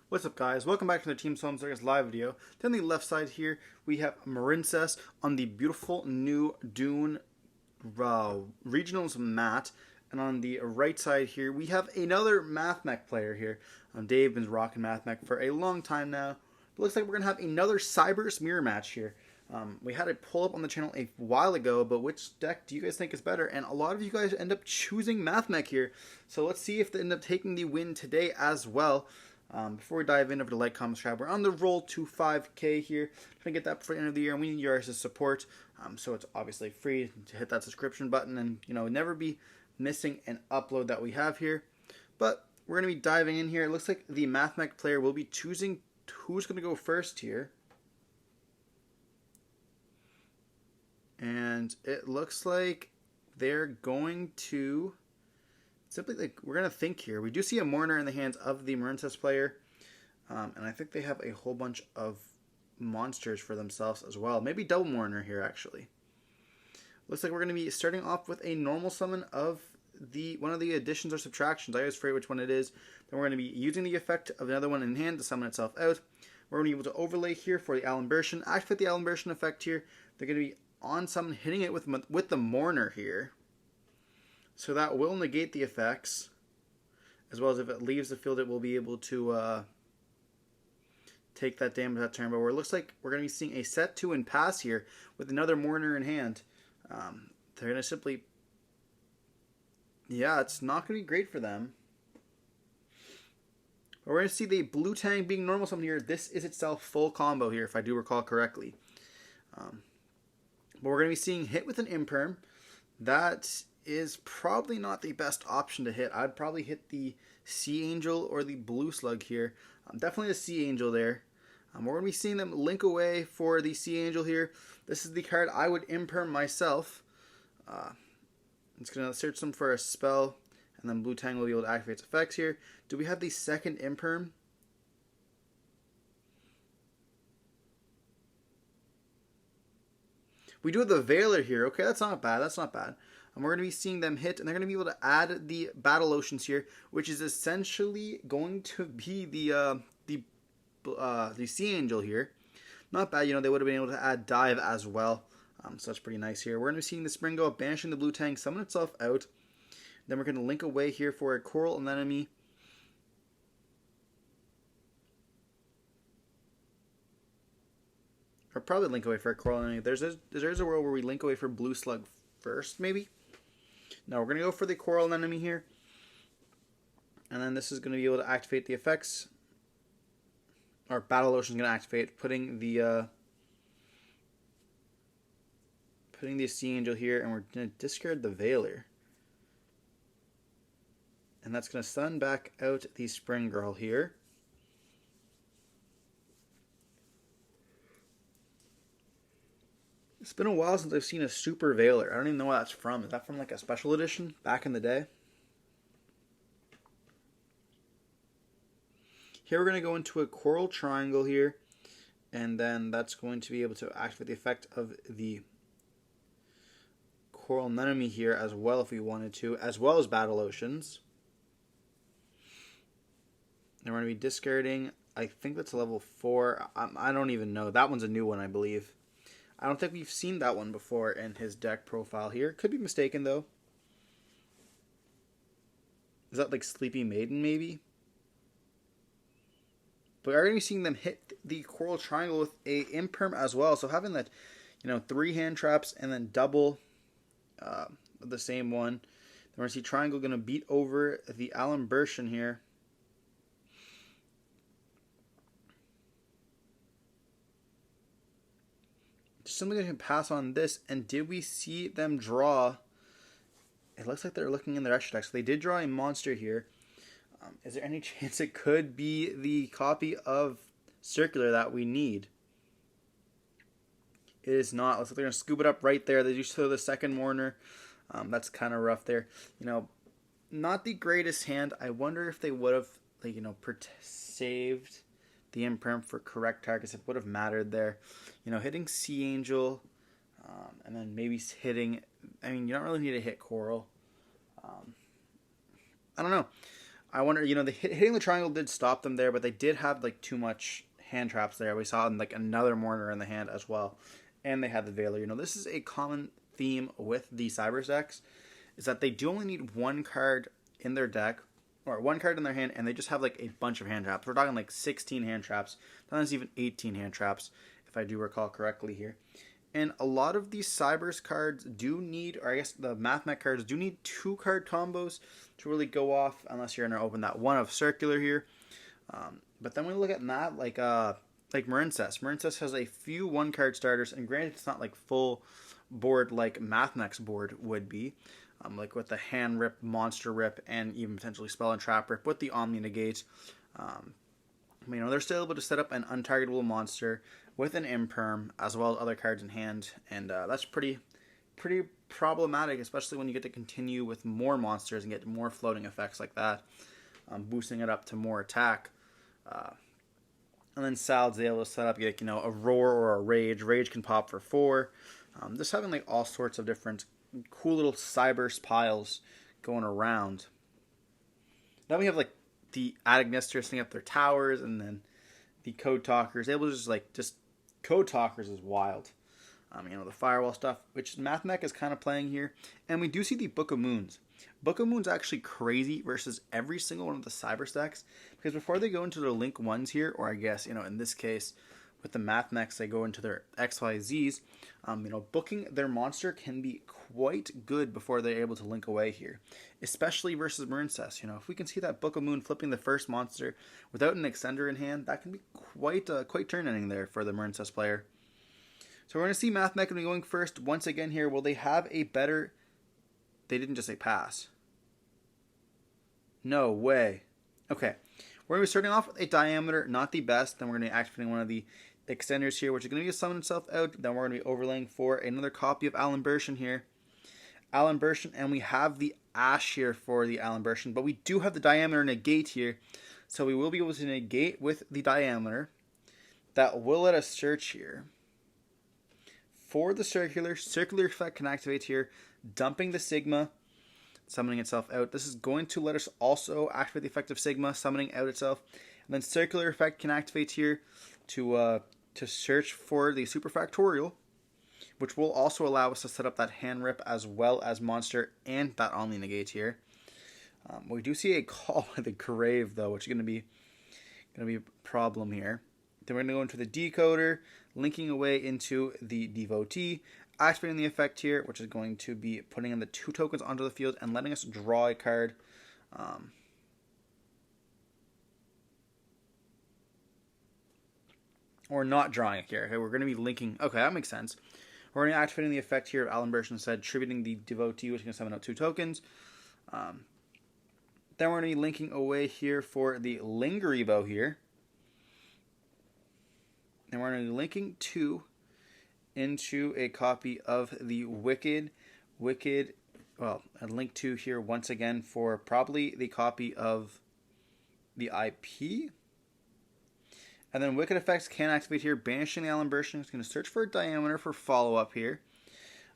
What's up, guys? Welcome back to the Team Solemn Circus live video. Then on the left side here, we have Marincess on the beautiful new Duel Regionals mat. And on the right side here, we have another Mathmech player here. Dave been rocking Mathmech for a long time now. It looks like we're going to have another Cyber's mirror match here. We had it pull up on the channel a while ago, but which deck do you guys think is better? And a lot of you guys end up choosing Mathmech here. So let's see if they end up taking the win today as well. Before we dive in, over to like, comment, subscribe. We're on the roll to 5K here. Trying to get that before the end of the year, and we need your guys' support. So it's obviously free to hit that subscription button and, never be missing an upload that we have here. But we're going to be diving in here. It looks like the Mathmech player will be choosing who's going to go first here. And it looks like they're going to simply, we're going to think here. We do see a Mourner in the hands of the Marincess player. And I think they have a whole bunch of monsters for themselves as well. Maybe double Mourner here, actually. Looks like we're going to be starting off with a normal summon of one of the additions or subtractions. I always forget which one it is. Then we're going to be using the effect of another one in hand to summon itself out. We're going to be able to overlay here for the Alimbertion. Activate the Alimbertion effect here. They're going to be on summon, hitting it with the Mourner here. So that will negate the effects. As well as if it leaves the field, it will be able to take that damage that turn. But it looks like we're going to be seeing a set 2 and pass here with another Mourner in hand. They're going to simply... Yeah, it's not going to be great for them. But we're going to see the Blue Tang being normal summon here. This is itself full combo here, if I do recall correctly. But we're going to be seeing hit with an Imperm. That is probably not the best option to hit. I'd probably hit the Sea Angel or the Blue Slug here. Definitely the Sea Angel there. We're going to be seeing them link away for the Sea Angel here. This is the card I would Imperm myself. It's going to search them for a spell, and then Blue Tang will be able to activate its effects here. Do we have the second Imperm? We do have the Veiler here. Okay, that's not bad. That's not bad. And we're going to be seeing them hit, and they're going to be able to add the Battle Oceans here, which is essentially going to be the Sea Angel here. Not bad. They would have been able to add Dive as well. So that's pretty nice here. We're going to be seeing the Spring go up, banishing the Blue Tang, summon itself out. Then we're going to link away here for a Coral Anemone. Or probably link away for a Coral Anemone. There's a world where we link away for Blue Slug first, maybe? No, we're going to go for the Coral Anemone here. And then this is going to be able to activate the effects. Or Battle Ocean is going to activate, putting the Sea Angel here, and we're going to discard the Veiler. And that's going to stun back out the Spring Girl here. It's been a while since I've seen a Super Veiler. I don't even know what that's from. Is that from like a special edition back in the day? Here we're going to go into a Coral Triangle here. And then that's going to be able to activate the effect of the Coral Anemone here as well if we wanted to, as well as Battle Oceans. And we're going to be discarding, I think that's a level 4. I don't even know. That one's a new one, I believe. I don't think we've seen that one before in his deck profile here. Could be mistaken, though. Is that like Sleepy Maiden, maybe? But we're going to be seeing them hit the Coral Triangle with a Imperm as well. So having that, 3 hand traps and then double the same one. Then we're going to see Triangle going to beat over the Alimbertion here. Simply going to pass on this. And did we see them draw? It looks like they're looking in their extra deck. So they did draw a monster here. Is there any chance it could be the copy of Circular that we need? It is not. Looks like they're going to scoop it up right there. They do show the second Mourner. That's kind of rough there. Not the greatest hand. I wonder if they would have, saved the Imperm for correct targets. It would have mattered there. Hitting Sea Angel, and then maybe hitting... I mean, you don't really need to hit Coral. I don't know. I wonder, hitting the triangle did stop them there, but they did have like too much hand traps there. We saw like another Mourner in the hand as well, and they had the Veiler. This is a common theme with the Cybers decks, is that they do only need one card in their deck, or one card in their hand, and they just have like a bunch of hand traps. We're talking like 16 hand traps, sometimes even 18 hand traps, if I do recall correctly here. And a lot of these Cybers cards do need, or I guess the Mathmech cards do need 2-card combos to really go off, unless you're going to open that one of Circular here. But then we look at that, like Marincess. Marincess has a few 1-card starters, and granted it's not like full board like Mathmech's board would be, like with the Hand Rip, Monster Rip, and even potentially Spell and Trap Rip with the Omni Negate. They're still able to set up an untargetable monster with an Imperm, as well as other cards in hand, and that's pretty problematic, especially when you get to continue with more monsters and get more floating effects like that, boosting it up to more attack. And then Salad's able to set up like, a Roar or a Rage. Rage can pop for 4. Just having like all sorts of different cool little Cybers piles going around. Then we have like the Adignisters setting up their towers, and then the Code Talkers able to just Code Talkers is wild. The Firewall stuff, which Mathmech is kind of playing here. And we do see the Book of Moons. Book of Moon's actually crazy versus every single one of the Cybers decks, because before they go into their Link 1s here, or I guess, in this case, with the Mathmechs, they go into their XYZs, booking their monster can be quite good before they're able to link away here, especially versus Marincess. If we can see that Book of Moon flipping the first monster without an extender in hand, that can be quite turn-ending there for the Marincess player. So we're going to see Mathmech going first once again here. Will they have a better... They didn't just say pass. No way. Okay. We're going to be starting off with a Diameter, not the best. Then we're going to be activating one of the extenders here, which is going to be a summon itself out. Then we're going to be overlaying for another copy of Alan Bershin here. Alan Bershin, and we have the Ash here for the Alan Bershin, but we do have the Diameter negate here. So we will be able to negate with the Diameter. That will let us search here. For the Circular effect can activate here, dumping the Sigma, summoning itself out. This is going to let us also activate the effect of Sigma, summoning out itself. And then Circular effect can activate here to search for the Superfactorial, which will also allow us to set up that Hand Rip as well as Monster and that Omni Negate here. We do see a call by the Grave though, which is going to be a problem here. Then we're going to go into the Decoder, linking away into the Devotee, activating the effect here, which is going to be putting in the 2 tokens onto the field and letting us draw a card. Or not drawing a card. Okay, we're going to be linking. Okay, that makes sense. We're going to be activating the effect here of Alan Bershin instead, tributing the Devotee, which is going to summon out 2 tokens. Then we're going to be linking away here for the Lingeribo here. And we're going to be linking 2 into a copy of the Wicked, well, and link 2 here once again for probably the copy of the IP. And then Wicked effects can activate here, banishing the Alan Bershin. It's going to search for a Diameter for follow-up here.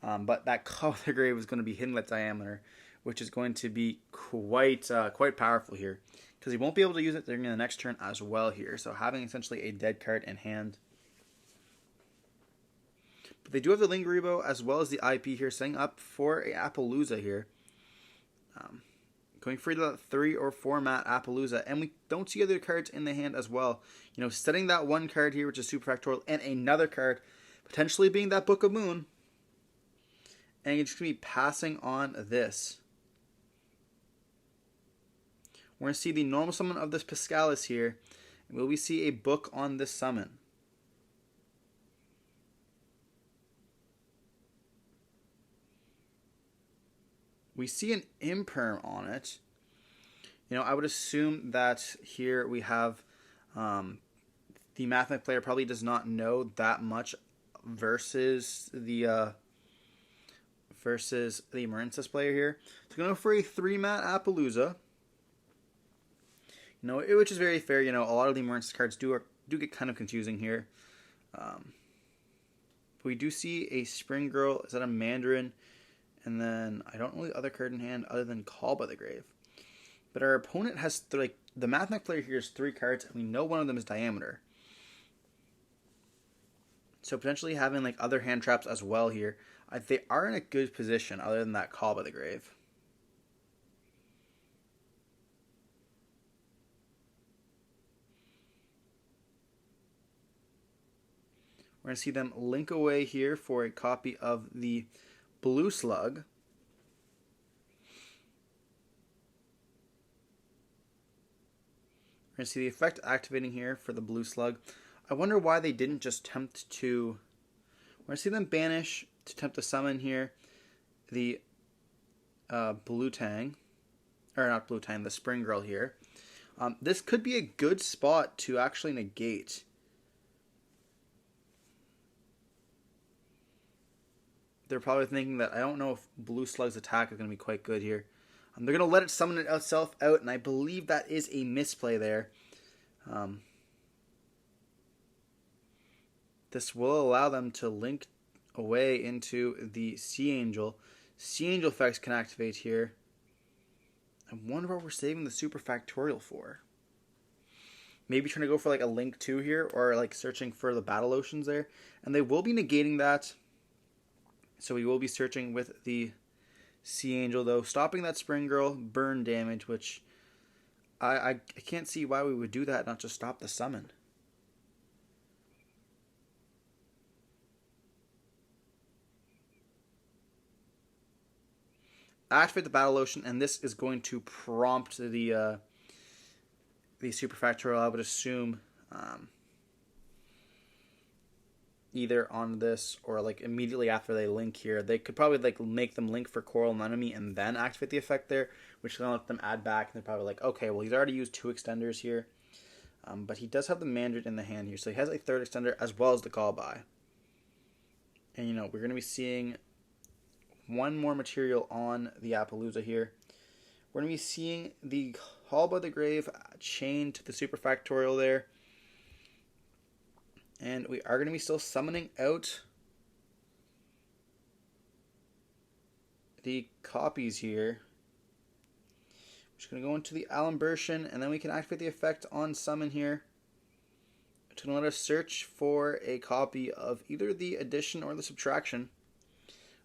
But that Call of the Grave is going to be hitting that Diameter, which is going to be quite powerful here, because he won't be able to use it during the next turn as well here. So having essentially a dead card in hand. But they do have the Lingeribo as well as the IP here, setting up for a Appaloosa here. Going for the 3 or 4 mat Appaloosa, and we don't see other cards in the hand as well. Setting that 1 card here, which is Superfactorial, and another card, potentially being that Book of Moon. And you're just going to be passing on this. We're going to see the normal summon of this Piscalis here. Will we see a book on this summon? We see an Imperm on it. I would assume that here we have the Mathmech player probably does not know that much versus the Marincess player here. So going for a 3-mat Appaloosa. Which is very fair. A lot of the Marincess cards do get kind of confusing here. We do see a Spring Girl. Is that a Mandarin? And then I don't know the other card in hand other than Call by the Grave. But our opponent has, like, the Mathmech player here has 3 cards, and we know one of them is Diameter. So potentially having, like, other hand traps as well here. They are in a good position other than that Call by the Grave. We're going to see them link away here for a copy of the Blue Slug. We're going to see the effect activating here for the Blue Slug. I wonder why they didn't just attempt to... We're going to see them banish to attempt to summon here the Blue Tang. Or not Blue Tang, the Spring Girl here. This could be a good spot to actually negate. They're probably thinking that I don't know if Blue Slug's attack is going to be quite good here. They're going to let it summon itself out, and I believe that is a misplay there. This will allow them to link away into the Sea Angel. Sea Angel effects can activate here. I wonder what we're saving the Super Factorial for. Maybe trying to go for like a Link 2 here, or like searching for the Battle Oceans there. And they will be negating that. So we will be searching with the Sea Angel, though. Stopping that Spring Girl, burn damage, which I can't see why we would do that, not just stop the summon. Activate the Battle Ocean, and this is going to prompt the Super Factorial, I would assume, either on this or like immediately after they link here. They could probably like make them link for Coral Anemone and then activate the effect there, which is going to let them add back. And they're probably like, okay, well, he's already used 2 extenders here. But he does have the Mandarin in the hand here, so he has a 3rd extender as well as the Call By. And, you know, we're going to be seeing one more material on the Appaloosa here. We're going to be seeing the Call by the Grave chained to the Super Factorial there. And we are going to be still summoning out the copies here. We're just going to go into the Alimbertian, and then we can activate the effect on summon here. It's going to let us search for a copy of either the addition or the subtraction.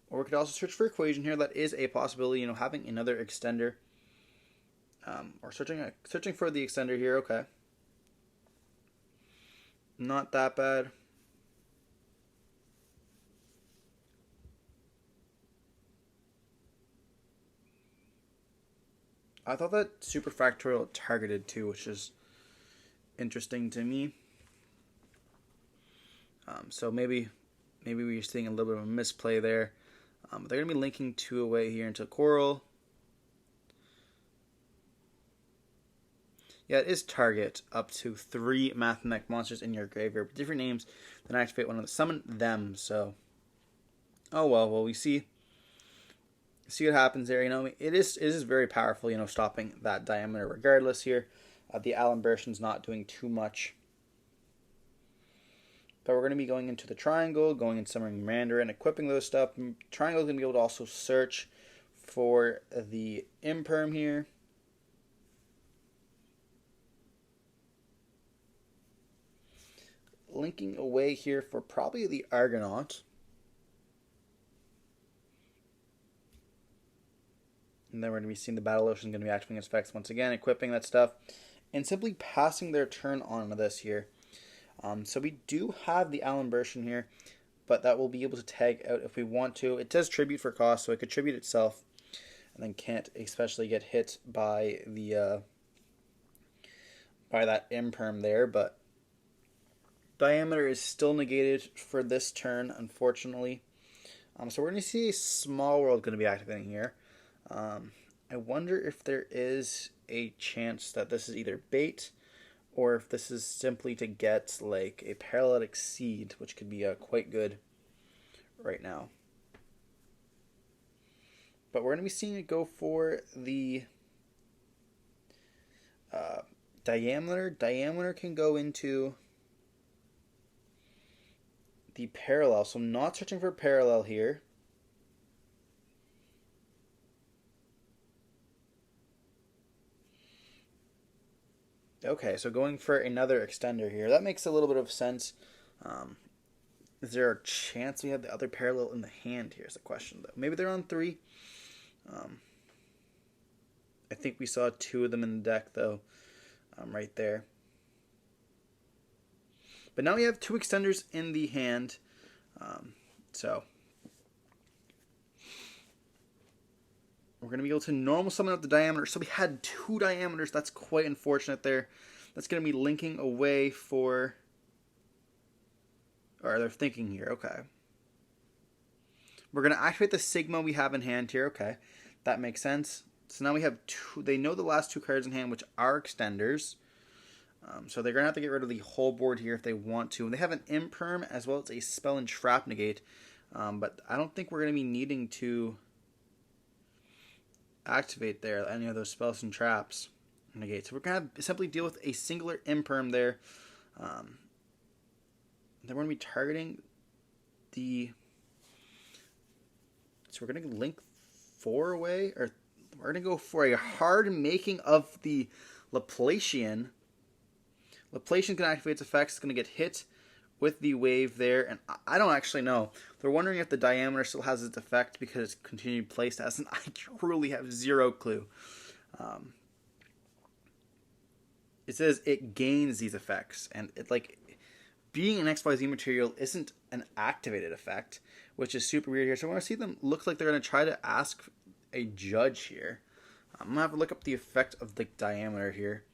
Or we could also search for equation here. That is a possibility, you know, having another extender. Or searching for the extender here, okay. Not that bad. I thought that Super Factorial targeted too, which is interesting to me. So maybe we're seeing a little bit of a misplay there. They're going to be linking 2 away here into Coral. Yeah, it is target up to 3 Mathmech monsters in your graveyard with different names. Then activate one of them. Summon them. So, oh well. We see what happens there. You know, it is very powerful. You know, stopping that Diameter regardless here. The Alimbertian's not doing too much. But we're going to be going into the Triangle, going and summoning Mandarin, equipping those stuff. Triangle's going to be able to also search for the Imperm here. Linking away here for probably the Argonaut. And then we're going to be seeing the Battle Ocean going to be activating its effects once again, equipping that stuff, and simply passing their turn on to this here. So we do have the Alimbertian here, but that will be able to tag out if we want to. It does tribute for cost, so it could tribute itself, and then can't especially get hit by the by that Imperm there, but Diameter is still negated for this turn, unfortunately. So we're going to see a Small World going to be activating here. I wonder if there is a chance that this is either bait, or if this is simply to get like a Paralytic Seed, which could be quite good right now. But we're going to be seeing it go for the Diameter. Diameter can go into the Parallel, so I'm not searching for Parallel here. Okay, so going for another extender here. That makes a little bit of sense. Um, is there a chance we have the other parallel in the hand? Here's the question, though. Maybe they're on 3. Um, I think we saw 2 of them in the deck, though, right there. But now we have 2 extenders in the hand. So we're going to be able to normal summon out the diameter. So we had 2 diameters. That's quite unfortunate there. That's going to be linking away for... Or they're thinking here. Okay. We're going to activate the Sigma we have in hand here. Okay. That makes sense. So now we have 2. They know the last 2 cards in hand, which are extenders. So they're going to have to get rid of the whole board here if they want to. And they have an Imperm as well as a Spell and Trap negate. But I don't think we're going to be needing to activate there any of those spells and traps negate. So we're going to simply deal with a singular Imperm there. Then we're going to be targeting the... So we're going to link 4 away. Or we're going to go for a hard making of the Laplacian. Laplacian's going to activate its effects. It's going to get hit with the wave there. And I don't actually know. They're wondering if the diameter still has its effect because it's continued play stats. And I truly have 0 clue. It says it gains these effects. And it being an XYZ material isn't an activated effect, which is super weird here. So I want to see them look like they're going to try to ask a judge here. I'm going to have to look up the effect of the diameter here.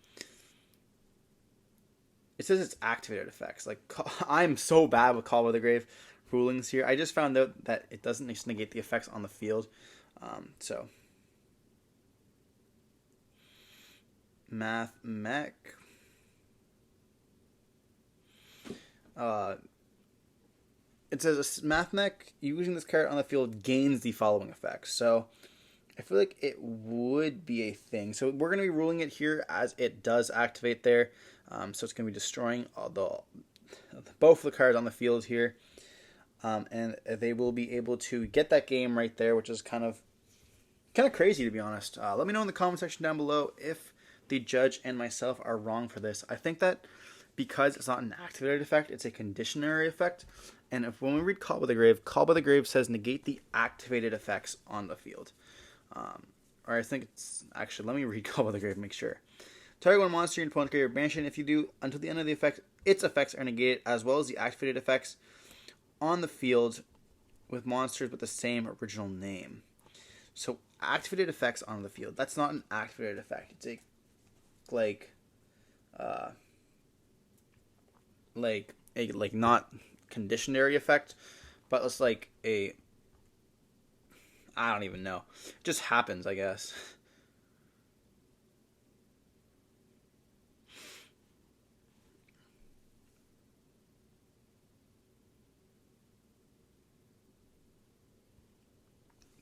It says it's activated effects. I'm so bad with Call by the Grave rulings here. I just found out that it doesn't negate the effects on the field. So Mathmech. It says Mathmech using this card on the field gains the following effects. So I feel like it would be a thing. So we're going to be ruling it here as it does activate there. So it's going to be destroying both of the cards on the field here. And they will be able to get that game right there, which is kind of crazy, to be honest. Let me know in the comment section down below if the judge and myself are wrong for this. I think that because it's not an activated effect, it's a conditionary effect. And when we read Call by the Grave says negate the activated effects on the field. Or I think it's... Actually, let me read Call by the Grave and make sure. Target one monster in opponent's grave or banish it. If you do, until the end of the effect, its effects are negated, as well as the activated effects on the field with monsters with the same original name. So, activated effects on the field. That's not an activated effect. It's a... not conditionary effect, but it's like a... I don't even know. It just happens, I guess.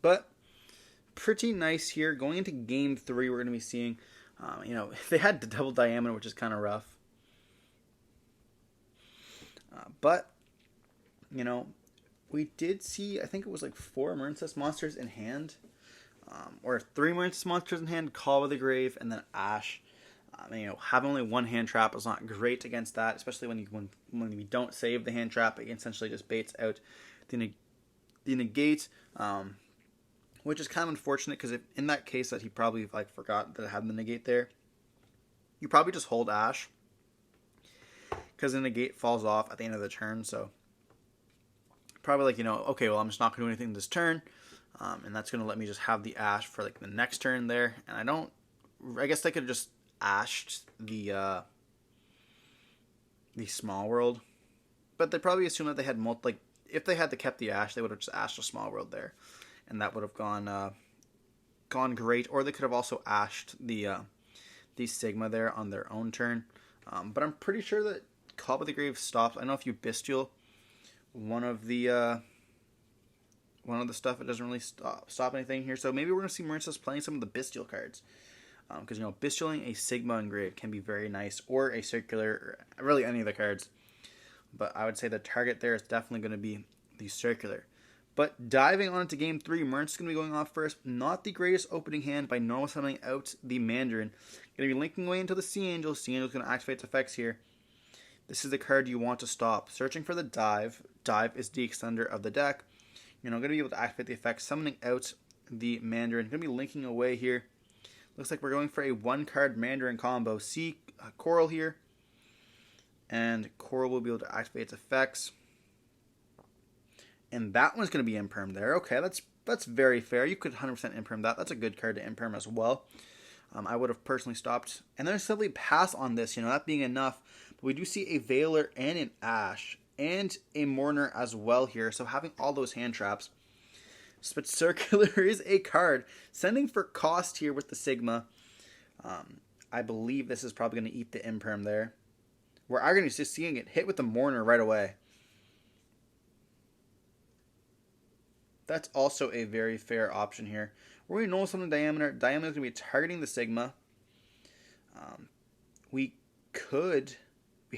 But pretty nice here. Going into game 3, we're going to be seeing, if they had the double diameter, which is kind of rough. But, we did see, I think it was 4 Marincess monsters in hand. Or 3 Marincess monsters in hand, Call by the Grave, and then Ash. Having only 1 hand trap is not great against that, especially when we don't save the hand trap. It essentially just baits out the negate, which is kind of unfortunate because in that case that he probably forgot that it had the negate there, you probably just hold Ash because the negate falls off at the end of the turn. So probably okay, well, I'm just not going to do anything this turn, and that's going to let me just have the Ash for the next turn there. And I guess they could have just ashed the small world, but they probably assume that they had if they had kept the Ash, they would have just ashed a small world there, and that would have gone great. Or they could have also ashed the Sigma there on their own turn. But I'm pretty sure that Call by the Grave stops. I know if you Bestial one of the stuff, it doesn't really stop anything here. So maybe we're going to see Marincess playing some of the Bestial cards. Because, Bestialing a Sigma engraved can be very nice. Or a Circular, or really any of the cards. But I would say the target there is definitely going to be the Circular. But diving on into game 3, Marincess is going to be going off first. Not the greatest opening hand by normal summoning out the Mandarin. Going to be linking away into the Sea Angel. Sea Angel is going to activate its effects here. This is the card you want to stop. Searching for the Dive. Dive is the extender of the deck. You're not going to be able to activate the effect. Summoning out the Mandarin. Going to be linking away here. Looks like we're going for a 1-card Mandarin combo. See Coral here. And Coral will be able to activate its effects. And that one's going to be imperm there. Okay, that's very fair. You could 100% imperm that. That's a good card to imperm as well. I would have personally stopped. And then simply pass on this, that being enough. But we do see a Veiler and an Ash. And a Mourner as well here. So having all those hand traps. But Circular is a card. Sending for cost here with the Sigma. I believe this is probably going to eat the imperm there. We're going to just seeing it hit with the Mourner right away. That's also a very fair option here. We're going to know something Diameter. Diameter is going to be targeting the Sigma. We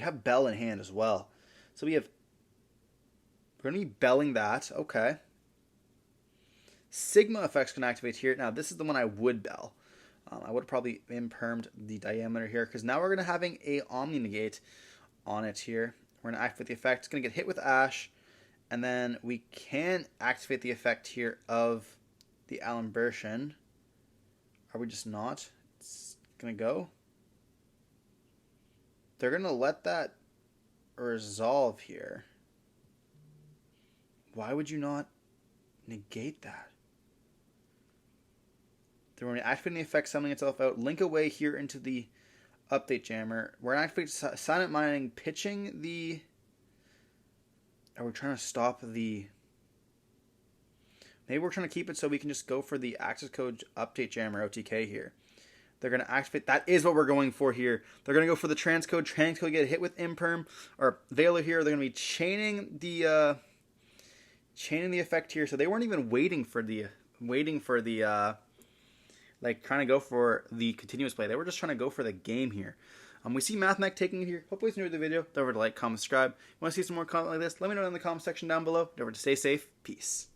have Bell in hand as well. So we're going to be belling that. Okay. Sigma effects can activate here. Now, this is the one I would bell. I would have probably impermed the Diameter here, because now we're going to having a Omni Negate on it here. We're going to activate the effect. It's going to get hit with Ash, and then we can activate the effect here of the Alimbertian. Are we just not? It's going to go. They're going to let that resolve here. Why would you not negate that? They're going to activate the effect, summoning itself out. Link away here into the update jammer. We're going to activate Silent Mining, pitching the... Are we trying to stop the... Maybe we're trying to keep it so we can just go for the access code update jammer OTK here. They're going to activate... That is what we're going for here. They're going to go for the transcode. Transcode get hit with Imperm. Or Veiler here. They're going to be chaining the effect here. So they weren't even waiting for the... like trying to go for the continuous play. They were just trying to go for the game here. We see Mathmech taking it here. Hopefully you enjoyed the video. Don't forget to like, comment, subscribe. Want to see some more content like this? Let me know in the comment section down below. Don't forget to stay safe. Peace.